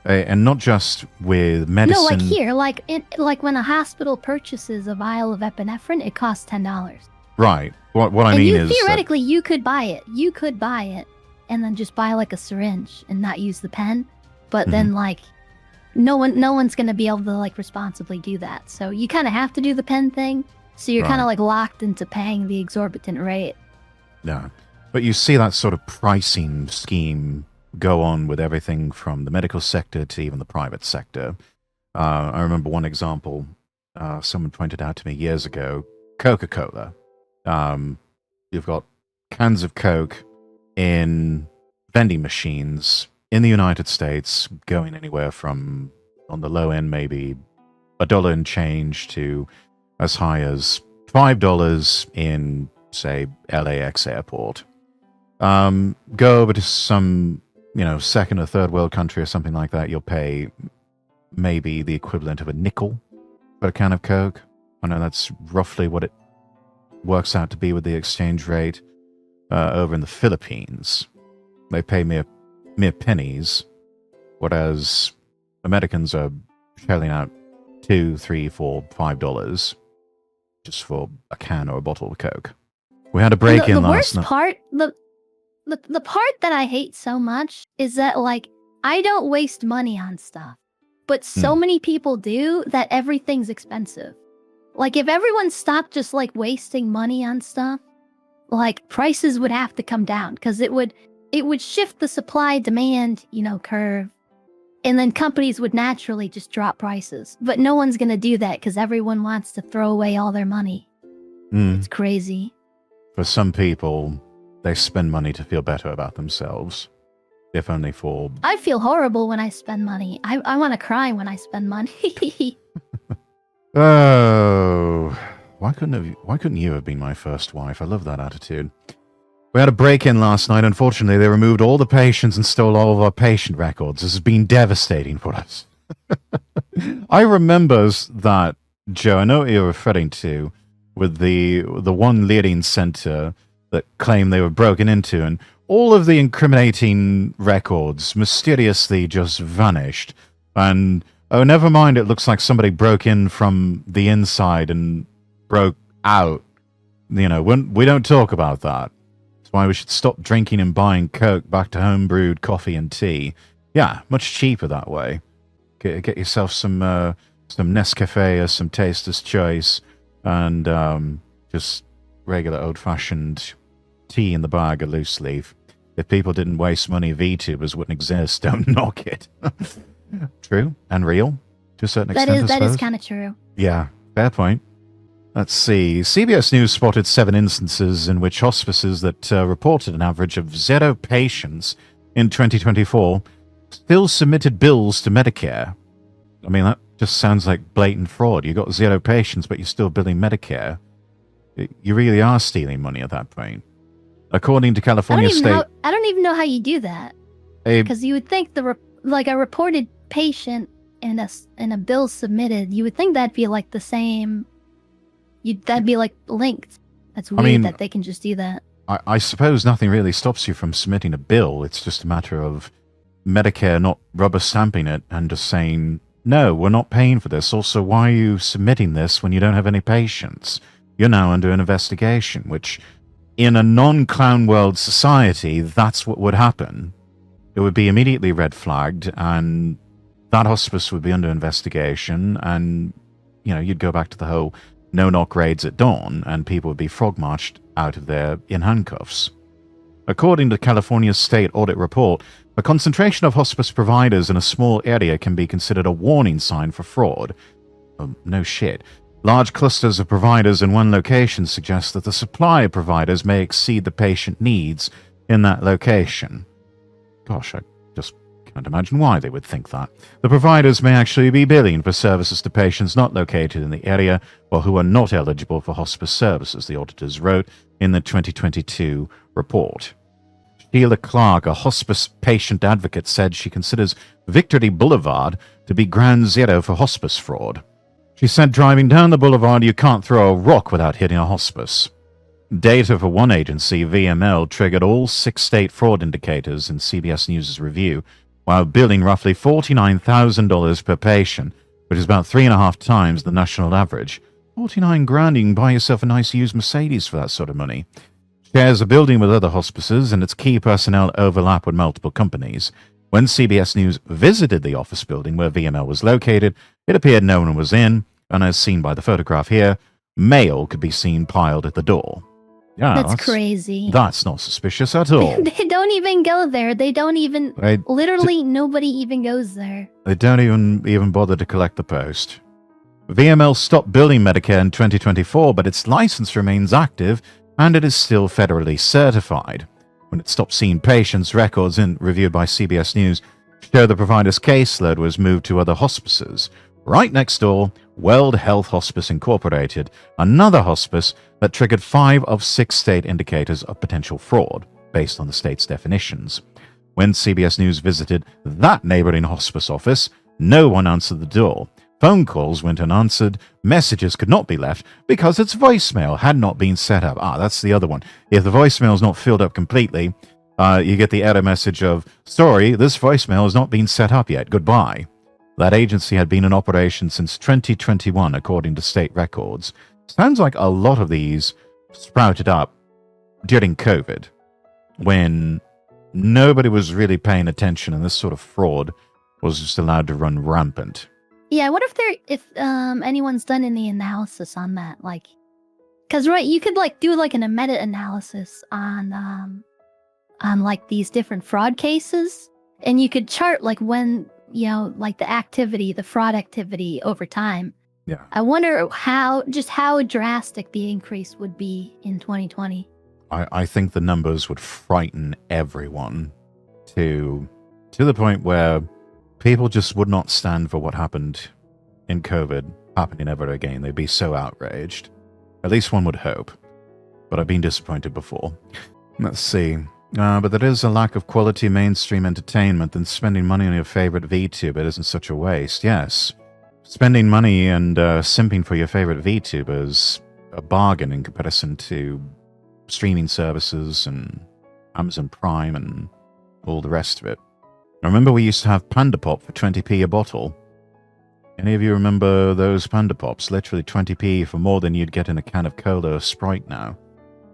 And not just with medicine. No, like here, like when a hospital purchases a vial of epinephrine, it costs $10. Right. What I mean is theoretically you could buy it. You could buy it and then just buy like a syringe and not use the pen. But then like no one's gonna be able to like responsibly do that. So you kind of have to do the pen thing. So you're kind of like locked into paying the exorbitant rate. Yeah, but you see that sort of pricing scheme go on with everything from the medical sector to even the private sector. I remember one example someone pointed out to me years ago, Coca-Cola. You've got cans of Coke in vending machines in the United States, going anywhere from, on the low end, maybe $1 and change to as high as $5 in, say, LAX airport. Go over to some, second or third world country or something like that, you'll pay maybe the equivalent of a nickel for a can of Coke. I know that's roughly what it works out to be with the exchange rate. Over in the Philippines, they pay mere pennies, whereas Americans are shelling out $2, $3, $4, $5 just for a can or a bottle of Coke. We had a break-in last night. The part that I hate so much is that, like, I don't waste money on stuff, but so many people do that everything's expensive. Like, if everyone stopped just, like, wasting money on stuff, like, prices would have to come down, because it would shift the supply-demand, curve, and then companies would naturally just drop prices. But no one's going to do that, because everyone wants to throw away all their money. It's crazy. For some people, they spend money to feel better about themselves, if only for... I feel horrible when I spend money. I want to cry when I spend money. Oh, why couldn't you have been my first wife? I love that attitude. We had a break-in last night. Unfortunately, they removed all the patients and stole all of our patient records. This has been devastating for us. I remember that, Joe, I know what you're referring to, with the one leading center that claimed they were broken into, and all of the incriminating records mysteriously just vanished. And, oh, never mind, it looks like somebody broke in from the inside and broke out. We don't talk about that. That's why we should stop drinking and buying Coke back to home-brewed coffee and tea. Yeah, much cheaper that way. Get yourself some Nescafe or some Taster's Choice, and just regular old-fashioned tea in the bag, a loose leaf. If people didn't waste money, Vtubers wouldn't exist. Don't knock it. True and real to a certain extent. That is kind of true. Yeah, fair point. Let's see. CBS News spotted 7 instances in which hospices that reported an average of 0 patients in 2024 still submitted bills to Medicare. I mean, that just sounds like blatant fraud. You got 0 patients, but you're still billing Medicare. You really are stealing money at that point. According to California State... I don't even know how you do that. Because you would think a reported patient and a bill submitted, you would think that'd be like the same... That'd be like linked. That's weird that they can just do that. I suppose nothing really stops you from submitting a bill. It's just a matter of Medicare not rubber stamping it and just saying, no, we're not paying for this. Also, why are you submitting this when you don't have any patients? You're now under an investigation, which in a non-clown world society, that's what would happen. It would be immediately red flagged, and that hospice would be under investigation, and, you'd go back to the whole no-knock raids at dawn, and people would be frog-marched out of there in handcuffs. According to California's state audit report, a concentration of hospice providers in a small area can be considered a warning sign for fraud. Oh, no shit. Large clusters of providers in one location suggest that the supply of providers may exceed the patient needs in that location. Gosh, I just can't imagine why they would think that. The providers may actually be billing for services to patients not located in the area or who are not eligible for hospice services, the auditors wrote in the 2022 report. Sheila Clark, a hospice patient advocate, said she considers Victory Boulevard to be ground zero for hospice fraud. She said driving down the boulevard, you can't throw a rock without hitting a hospice. Data for one agency, VML, triggered all 6 state fraud indicators in CBS News' review, while billing roughly $49,000 per patient, which is about 3.5 times the national average. 49 grand, you can buy yourself a nice used Mercedes for that sort of money. Shares a building with other hospices, and its key personnel overlap with multiple companies. When CBS News visited the office building where VML was located, it appeared no one was in, and as seen by the photograph here, mail could be seen piled at the door. Yeah, that's crazy. That's not suspicious at all. They don't even go there. They don't even... nobody even goes there. They don't even bother to collect the post. VML stopped billing Medicare in 2024, but its license remains active, and it is still federally certified. when it stopped seeing patients. Records reviewed by CBS News show the provider's caseload was moved to other hospices. Right next door, World Health Hospice Incorporated, another hospice that triggered 5 of 6 state indicators of potential fraud, based on the state's definitions. When CBS News visited that neighboring hospice office, no one answered the door. Phone calls went unanswered, messages could not be left because its voicemail had not been set up. That's the other one. If the voicemail is not filled up completely, you get the error message of, sorry, this voicemail has not been set up yet, goodbye. That agency had been in operation since 2021, according to state records. Sounds like a lot of these sprouted up during COVID, when nobody was really paying attention and this sort of fraud was just allowed to run rampant. Yeah, I wonder if anyone's done any analysis on that, like, because right, you could like do like a meta-analysis on like these different fraud cases, and you could chart like when, you know, like the fraud activity over time. Yeah. I wonder how drastic the increase would be in 2020. I think the numbers would frighten everyone to the point where people just would not stand for what happened in COVID happening ever again. They'd be so outraged. At least one would hope. But I've been disappointed before. Let's see. But there is a lack of quality mainstream entertainment, and spending money on your favorite VTuber isn't such a waste. Yes. Spending money and simping for your favorite VTuber is a bargain in comparison to streaming services and Amazon Prime and all the rest of it. I remember we used to have Panda Pop for 20p a bottle. Any of you remember those Panda Pops? Literally 20p for more than you'd get in a can of cola or Sprite now.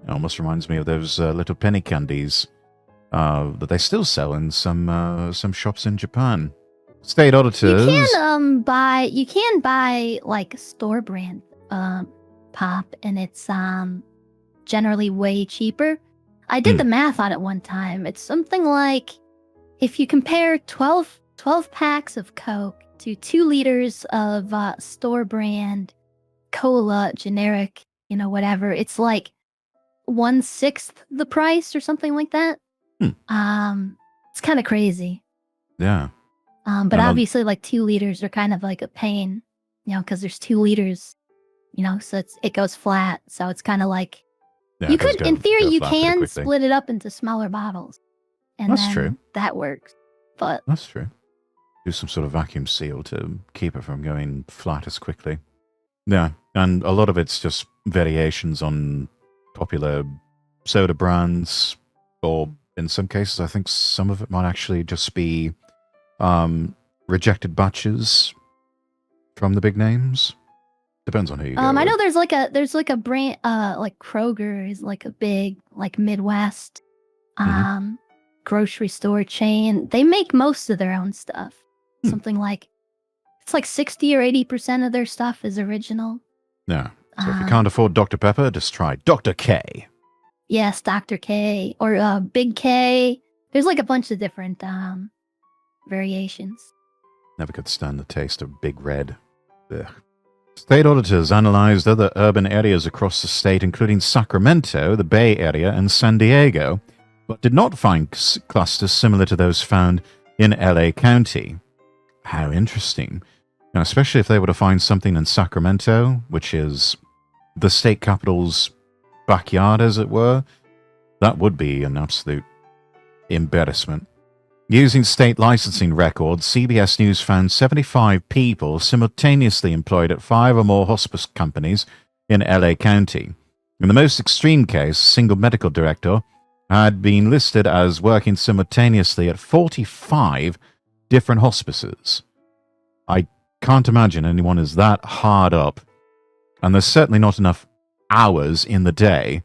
It almost reminds me of those little penny candies that they still sell in some shops in Japan. State auditors. You can buy like store brand pop, and it's generally way cheaper. I did the math on it one time. It's something like, if you compare 12 packs of Coke to 2 liters of store brand cola, generic, you know, whatever, it's like 1/6 the price or something like that. It's kind of crazy. Yeah. But obviously, like 2 liters are kind of like a pain, you know, because there's 2 liters, you know, so it goes flat. So it's kind of like, Yeah, you could, in theory, you flat pretty can quickly. split it up into smaller bottles. And That's then true. that works. But That's true. Do some sort of vacuum seal to keep it from going flat as quickly. Yeah, and a lot of it's just variations on popular soda brands, or in some cases, I think some of it might actually just be rejected batches from the big names. Depends on who you go I know with. there's like a brand like Kroger is like a big like Midwest grocery store chain. They make most of their own stuff. Something like, it's like 60 or 80% of their stuff is original. Yeah. So if you can't afford Dr. Pepper, just try Dr. K. Yes, Dr. K or Big K. There's like a bunch of different variations. Never could stand the taste of Big Red. Ugh. State auditors analyzed other urban areas across the state, including Sacramento, the Bay Area, and San Diego, but did not find clusters similar to those found in LA County. How interesting. Now, especially if they were to find something in Sacramento, which is the state capital's backyard, as it were, that would be an absolute embarrassment. Using state licensing records, CBS News found 75 people simultaneously employed at 5 or more hospice companies in LA County. In the most extreme case, a single medical director had been listed as working simultaneously at 45 different hospices. I can't imagine anyone is that hard up, and there's certainly not enough hours in the day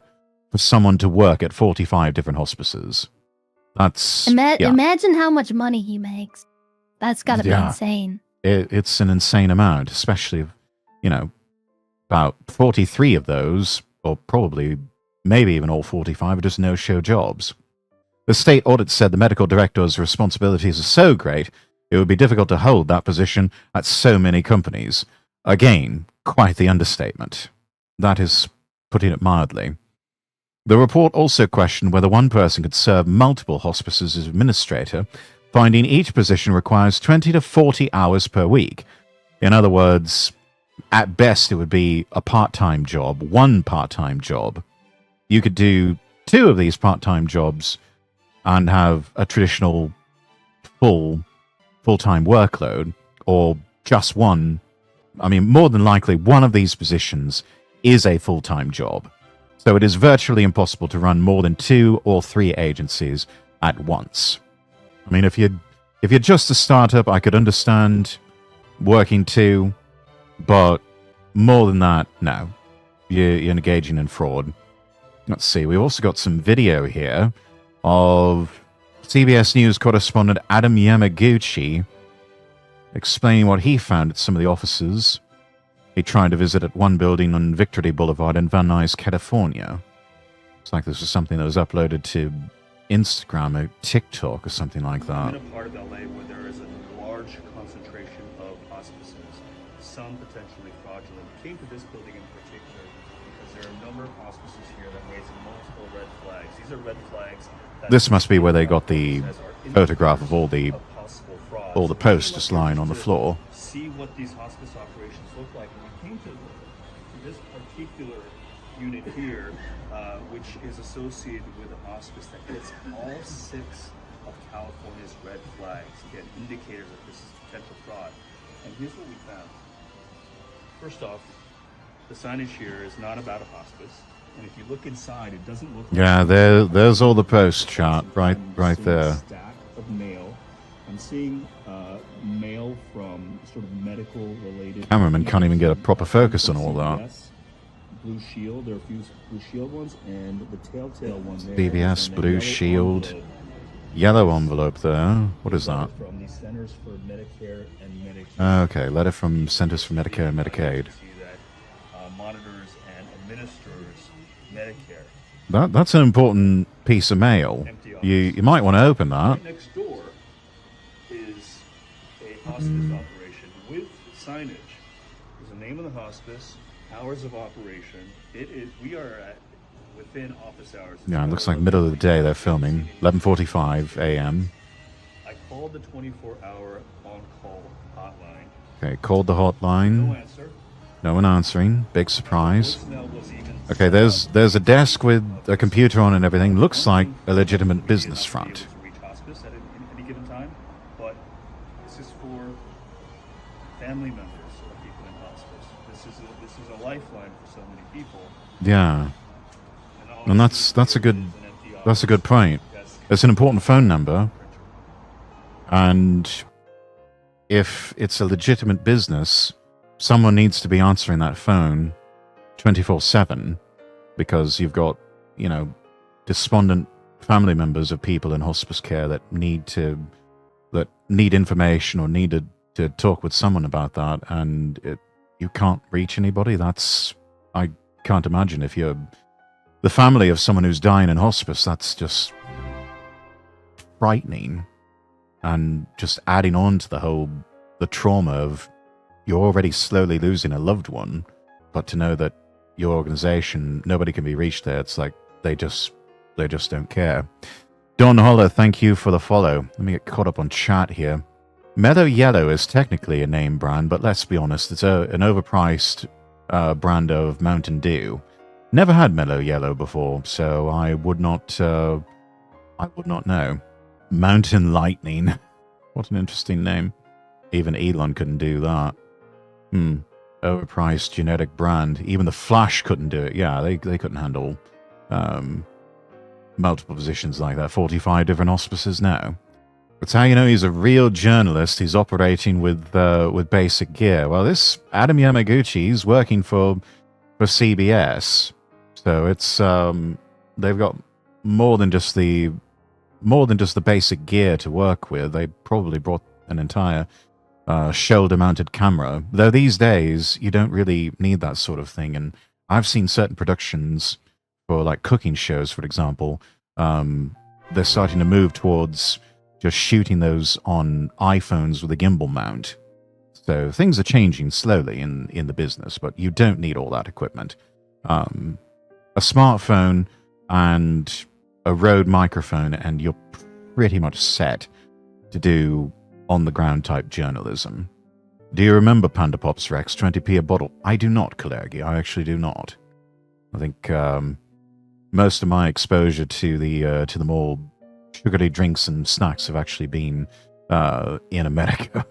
for someone to work at 45 different hospices. That's Imagine how much money he makes. That's got to be insane. It's an insane amount, especially if, you know, about 43 of those, or probably maybe even all 45, are just no-show jobs. The state audit said the medical director's responsibilities are so great, it would be difficult to hold that position at so many companies. Again, quite the understatement. That is putting it mildly. The report also questioned whether one person could serve multiple hospices as administrator, finding each position requires 20 to 40 hours per week. In other words, at best, it would be a part-time job, one part-time job. You could do 2 of these part-time jobs and have a traditional full-time workload, or just one. I mean, more than likely, one of these positions is a full-time job. So it is virtually impossible to run more than 2 or 3 agencies at once. I mean, if you're just a startup, I could understand working 2, but more than that, no. You're engaging in fraud. Let's see, we've also got some video here of CBS News correspondent Adam Yamaguchi explaining what he found at some of the offices he tried to visit at one building on Victory Boulevard in Van Nuys, California. Looks like this was something that was uploaded to Instagram or TikTok or something like that. I'm in a part of LA where there is a large concentration of hospices, some potentially fraudulent. We came to this building in particular because there are a number of hospices here that raise multiple red flags. These are red flags. This must be where they got the photograph of all the posts just lying on the floor. See what these hospice operations look like. And we came to this particular unit here, which is associated with a hospice that hits all 6 of California's red flags, again, indicators that this is potential fraud. And here's what we found. First off, the signage here is not about a hospice. And if you look inside, it doesn't look like... Yeah, there's all the post chart right there. Stack of mail. I'm seeing mail from sort of medical related... Cameraman can't even get a proper focus on all that. Blue Shield, there are a few Blue Shield ones, and the telltale one there. CBS, Blue Shield, yellow envelope there. What is that? From the Centers for Medicare and Medicaid. Okay, letter from Centers for Medicare and Medicaid. See that monitors and administers Medicare. That's an important piece of mail. You might want to open that. Right next door is a hospice operation with signage. There's the name of the hospice, hours of operation. We are within office hours. Yeah, it looks like middle of the day they're filming. 11:45 a.m. I called the 24-hour on-call hotline. Okay, called the hotline. No answer. No one answering. Big surprise. Voicemail was even Okay, there's a desk with a computer on and everything. Looks like a legitimate business front. to reach hospice at any given time, but this is for family members of people in hospice. This is a lifeline for so many people. Yeah, and that's a good point. It's an important phone number, and if it's a legitimate business, someone needs to be answering that phone 24/7, because you've got, despondent family members of people in hospice care that need information or need to talk with someone about that, and you can't reach anybody. I can't imagine if you're the family of someone who's dying in hospice. That's just frightening, and just adding on to the trauma of you're already slowly losing a loved one, but to know that your organization, nobody can be reached there, it's like they just don't care. Don Holler, thank you for the follow. Let me get caught up on chat here. Mellow Yellow is technically a name brand, but let's be honest, it's an overpriced brand of Mountain Dew. Never had Mellow Yellow before, so I would not know. Mountain Lightning. What an interesting name. Even Elon couldn't do that. Overpriced generic brand. Even the Flash couldn't do it. Yeah, they couldn't handle multiple positions like that. 45 different hospices now. That's how you know he's a real journalist. He's operating with basic gear. Well, this Adam Yamaguchi is working for CBS, so it's they've got more than just the basic gear to work with. They probably brought an entire shoulder-mounted camera. Though these days you don't really need that sort of thing. And I've seen certain productions for like cooking shows, for example. They're starting to move towards just shooting those on iPhones with a gimbal mount. So things are changing slowly in the business, but you don't need all that equipment. A smartphone and a Rode microphone, and you're pretty much set to do on-the-ground type journalism. Do you remember Panda Pops Rex, 20p a bottle? I do not, Kalergi. I actually do not. I think most of my exposure to the more sugary drinks and snacks have actually been in America.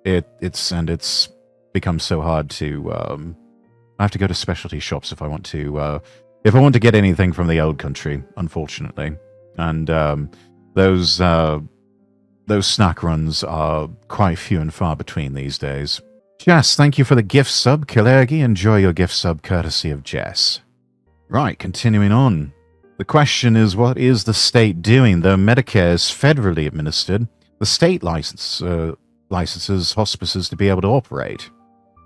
So it's become so hard to. I have to go to specialty shops if I want to get anything from the old country, unfortunately, and those snack runs are quite few and far between these days. Jess, thank you for the gift sub, Kalergi. Enjoy your gift sub courtesy of Jess. Right, continuing on. The question is, what is the state doing? Though Medicare is federally administered, the state licenses hospices to be able to operate.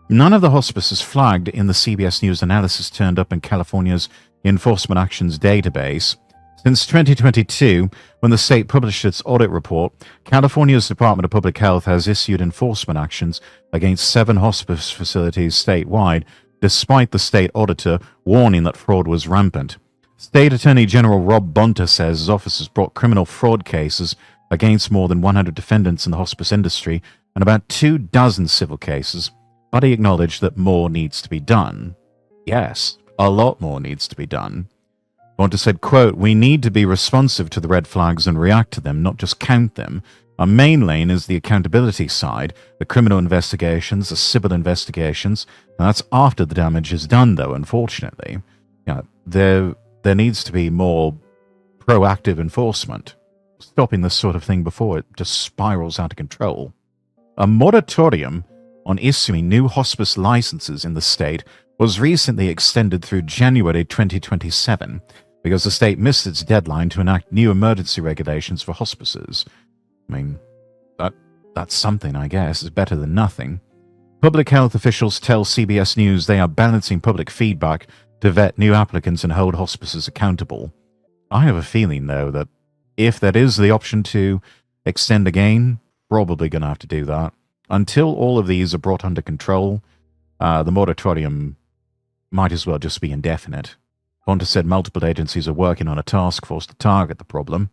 None of the hospices flagged in the CBS News analysis turned up in California's Enforcement Actions database. Since 2022, when the state published its audit report, California's Department of Public Health has issued enforcement actions against 7 hospice facilities statewide, despite the state auditor warning that fraud was rampant. State Attorney General Rob Bonta says his office has brought criminal fraud cases against more than 100 defendants in the hospice industry and about 24 civil cases, but he acknowledged that more needs to be done. Yes, a lot more needs to be done. Bonta said, quote, "We need to be responsive to the red flags and react to them, not just count them. Our main lane is the accountability side, the criminal investigations, the civil investigations, and that's after the damage is done, though, unfortunately. There needs to be more proactive enforcement, stopping this sort of thing before it just spirals out of control. A moratorium on issuing new hospice licenses in the state was recently extended through January 2027 because the state missed its deadline to enact new emergency regulations for hospices. I mean, that's something, I guess. It's better than nothing. Public health officials tell CBS News they are balancing public feedback to vet new applicants and hold hospices accountable. I have a feeling, though, that if that is the option to extend again, probably going to have to do that. Until all of these are brought under control, the moratorium might as well just be indefinite. Bonta said multiple agencies are working on a task force to target the problem.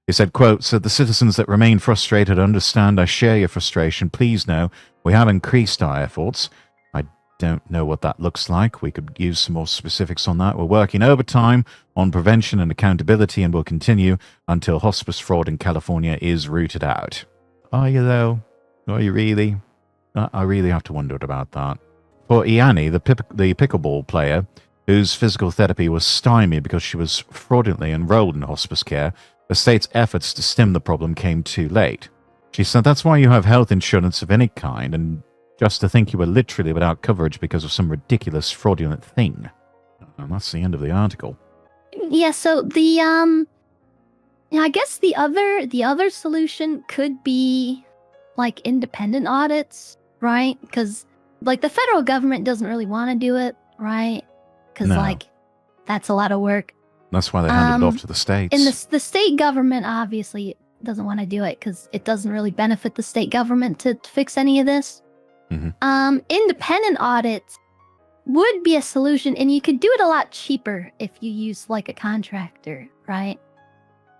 He said, quote, "So the citizens that remain frustrated understand I share your frustration. Please know we have increased our efforts." I don't know what that looks like. We could use some more specifics on that. We're working overtime on prevention and accountability and will continue until hospice fraud in California is rooted out. Are you, though? Are you really? I really have to wonder about that. For Iani, the pickleball player, whose physical therapy was stymied because she was fraudulently enrolled in hospice care, the state's efforts to stem the problem came too late. She said that's why you have health insurance of any kind, and just to think you were literally without coverage because of some ridiculous fraudulent thing. And that's the end of the article. Yeah, so I guess the other solution could be like independent audits, right? Because like the federal government doesn't really want to do it, right? Because like that's a lot of work. That's why they handed it off to the states. And the state government obviously doesn't want to do it because it doesn't really benefit the state government to fix any of this. Mm-hmm. Independent audits would be a solution, and you could do it a lot cheaper if you use like a contractor, right?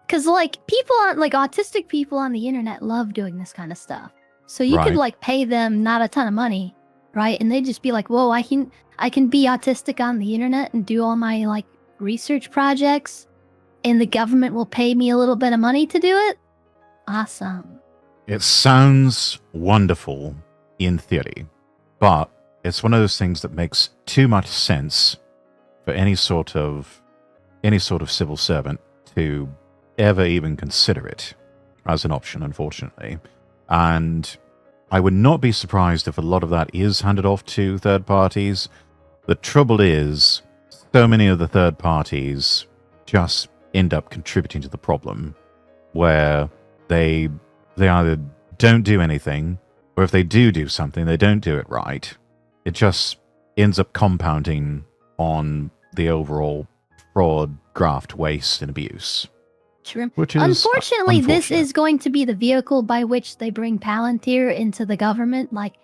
Because like autistic people on the internet love doing this kind of stuff. So you could like pay them not a ton of money, right? And they'd just be like, "Whoa, I can be autistic on the internet and do all my like research projects, and the government will pay me a little bit of money to do it." Awesome. It sounds wonderful in theory, but it's one of those things that makes too much sense for any sort of civil servant to ever even consider it as an option, unfortunately. And I would not be surprised if a lot of that is handed off to third parties. The trouble is, so many of the third parties just end up contributing to the problem, where they either don't do anything, or if they do something, they don't do it right. It just ends up compounding on the overall fraud, graft, waste, and abuse. True. Which is unfortunately, this is going to be the vehicle by which they bring Palantir into the government. Like,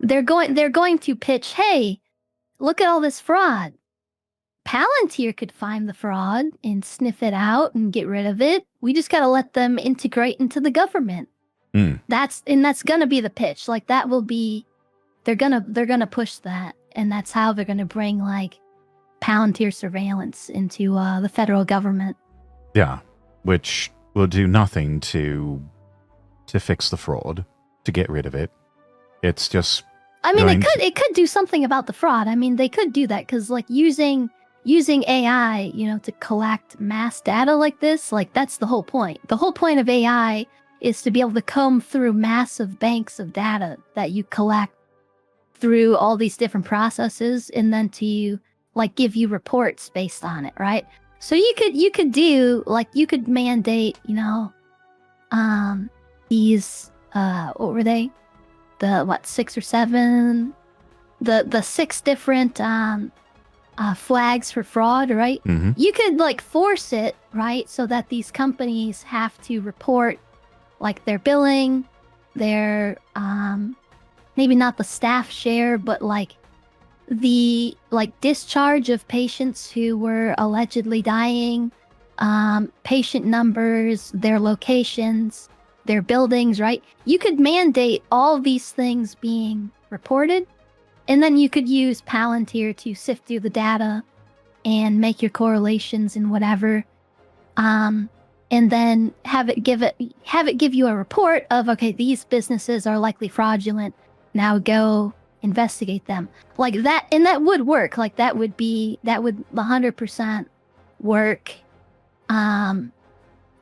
they're going to pitch, "Hey, look at all this fraud. Palantir could find the fraud and sniff it out and get rid of it. We just got to let them integrate into the government. That's gonna be the pitch. Like that will be, they're gonna push that, and that's how they're gonna bring like Palantir surveillance into the federal government. Yeah, which will do nothing to fix the fraud, to get rid of it. It's just. I mean, it could do something about the fraud. I mean, they could do that because like using AI, to collect mass data like this, like that's the whole point. The whole point of AI is to be able to comb through massive banks of data that you collect through all these different processes, and then to like give you reports based on it, right? So you could do like you could mandate, these what were they? The 6 or 7, the 6 different flags for fraud, right? Mm-hmm. You could like force it, right, so that these companies have to report like their billing, their maybe not the staff share, but like the like discharge of patients who were allegedly dying, patient numbers, their locations, their buildings, right? You could mandate all these things being reported, and then you could use Palantir to sift through the data and make your correlations and whatever. And then have it give you a report of, okay, these businesses are likely fraudulent. Now go investigate them. Like that, and that would work. Like that would 100% work.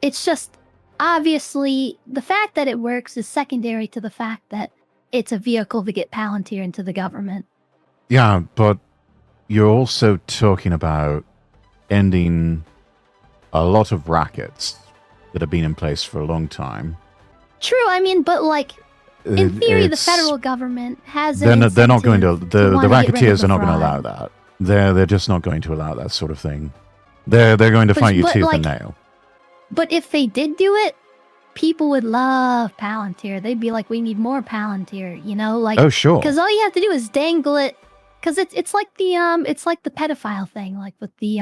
It's just obviously the fact that it works is secondary to the fact that it's a vehicle to get Palantir into the government. Yeah, but you're also talking about ending a lot of rackets that have been in place for a long time. True, I mean, but like in theory, the federal government has. They're not going to. The racketeers are not going to fraud. allow that. They're just not going to allow that sort of thing. They're going to fight you tooth and nail. But if they did do it, people would love Palantir. They'd be like, we need more Palantir, like. Oh sure. Because all you have to do is dangle it. Because it's like the pedophile thing, like with the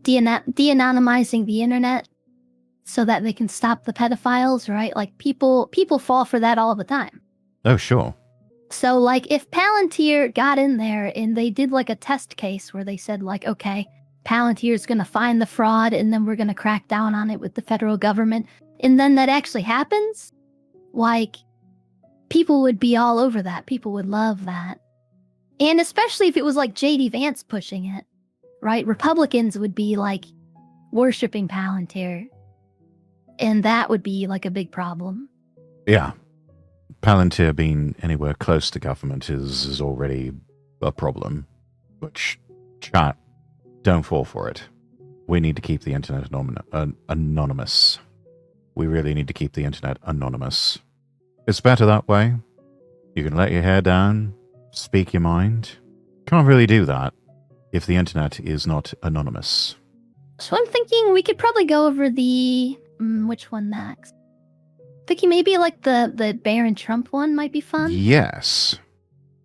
de-anonymizing the internet so that they can stop the pedophiles, right? Like people fall for that all the time. Oh sure. So like if Palantir got in there and they did like a test case where they said like, okay, Palantir's going to find the fraud and then we're going to crack down on it with the federal government, and then that actually happens, like people would be all over that. People would love that. And especially if it was like JD Vance pushing it, right? Republicans would be like worshiping Palantir. And that would be like a big problem. Yeah. Palantir being anywhere close to government is already a problem. Which, chat, don't fall for it. We need to keep the internet anonymous. We really need to keep the internet anonymous. It's better that way. You can let your hair down, speak your mind. Can't really do that if the internet is not anonymous. So I'm thinking we could probably go over the... which one next? Thinking maybe like the Barron Trump one might be fun. Yes.